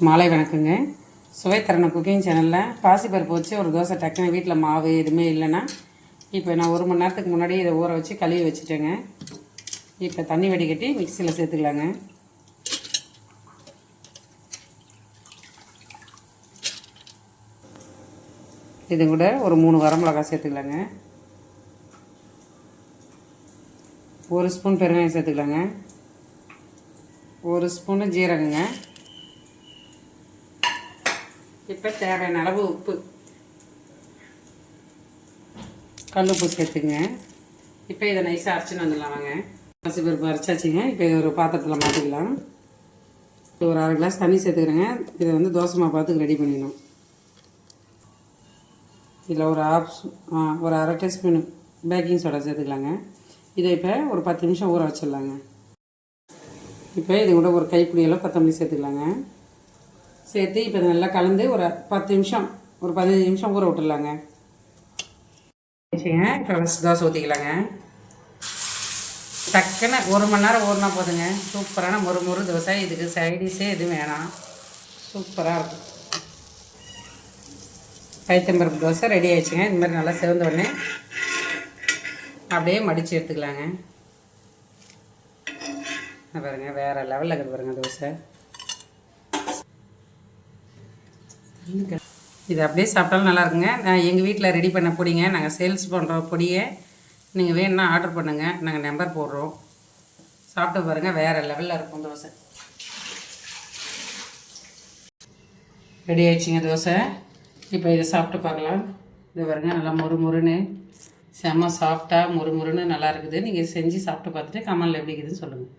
மாலை வணக்கங்க. சுவைத்தரண குக்கிங் சேனலில் பாசிப்பருப்பு வச்சு ஒரு தோசை டக்குன்னு வீட்டில் மாவு எதுவுமே இல்லைன்னா இப்போ நான் 1 மணி நேரத்துக்கு முன்னாடி இதை ஊற வச்சு கழுவி வச்சுட்டேங்க. இப்போ தண்ணி வடிகட்டி மிக்சியில் சேர்த்துக்கலாங்க. இது கூட ஒரு 3 வரமிளகாய் சேர்த்துக்கலாங்க. 1 ஸ்பூன் பெருங்காயம் சேர்த்துக்கலாங்க. 1 ஸ்பூனு ஜீரகங்க. இப்போ தேவையான அளவு உப்பு, கல் உப்பு சேர்த்துங்க. இப்போ இதை நைஸாக அரைச்சின்னு வந்துடலாம் வாங்க. பாசிப்பருப்பு அரைச்சாச்சுங்க. இப்போ இதை ஒரு பாத்திரத்தில் மாற்றிக்கலாம். ஒரு 1/2 கிளாஸ் தண்ணி சேர்த்துக்கிறேங்க. இதை வந்து தோசை மாவு பார்த்துக்கு ரெடி பண்ணிடணும். இதில் ஒரு அரை டீஸ்பூன் பேக்கிங் சோடா சேர்த்துக்கலாங்க. இதை இப்போ ஒரு 10 நிமிஷம் ஊற வச்சிடலாங்க. இப்போ இது கூட ஒரு கைப்பிடியெல்லாம் கொத்தமல்லி சேர்த்துக்கலாங்க. சேர்த்து இப்போ நல்லா கலந்து ஒரு 10 நிமிஷம் ஒரு 15 நிமிஷம் ஊற விட்டுடலாங்க. வச்சுங்க. இப்போ தோசை ஊற்றிக்கலாங்க. டக்குன்னு 1 மணி நேரம் ஊறினா போதுங்க. சூப்பரான மொறு தோசை. இதுக்கு சைடிஷே எதுவும் வேணாம், சூப்பராக இருக்கும். பைத்தம்பருப்பு தோசை ரெடி ஆகிடுச்சுங்க. இது மாதிரி நல்லா சிவந்த உடனே அப்படியே மடித்து எடுத்துக்கலாங்க. பாருங்க, வேறு லெவலில் இருக்குது பாருங்கள் தோசை. இது அப்படியே சாப்பிட்டாலும் நல்லாயிருக்குங்க. நான் எங்கள் வீட்டில் ரெடி பண்ண பொடிங்க. நாங்கள் சேல்ஸ் பண்ணுற பொடியை நீங்கள் வேணும்னா ஆர்டர் பண்ணுங்கள். நாங்கள் நம்பர் போடுறோம். சாப்பிட்டு பாருங்கள், வேறு லெவலில் இருக்கும் தோசை. ரெடி ஆயிடுச்சுங்க தோசை. இப்போ இதை சாப்பிட்டு பார்க்கலாம். இது பாருங்கள், நல்லா மொறுன்னு செம்ம சாஃப்டாக மொறுன்னு நல்லா இருக்குது. நீங்கள் செஞ்சு சாப்பிட்டு பார்த்துட்டு கமெண்டில் எப்படி இருக்குதுன்னு சொல்லுங்கள்.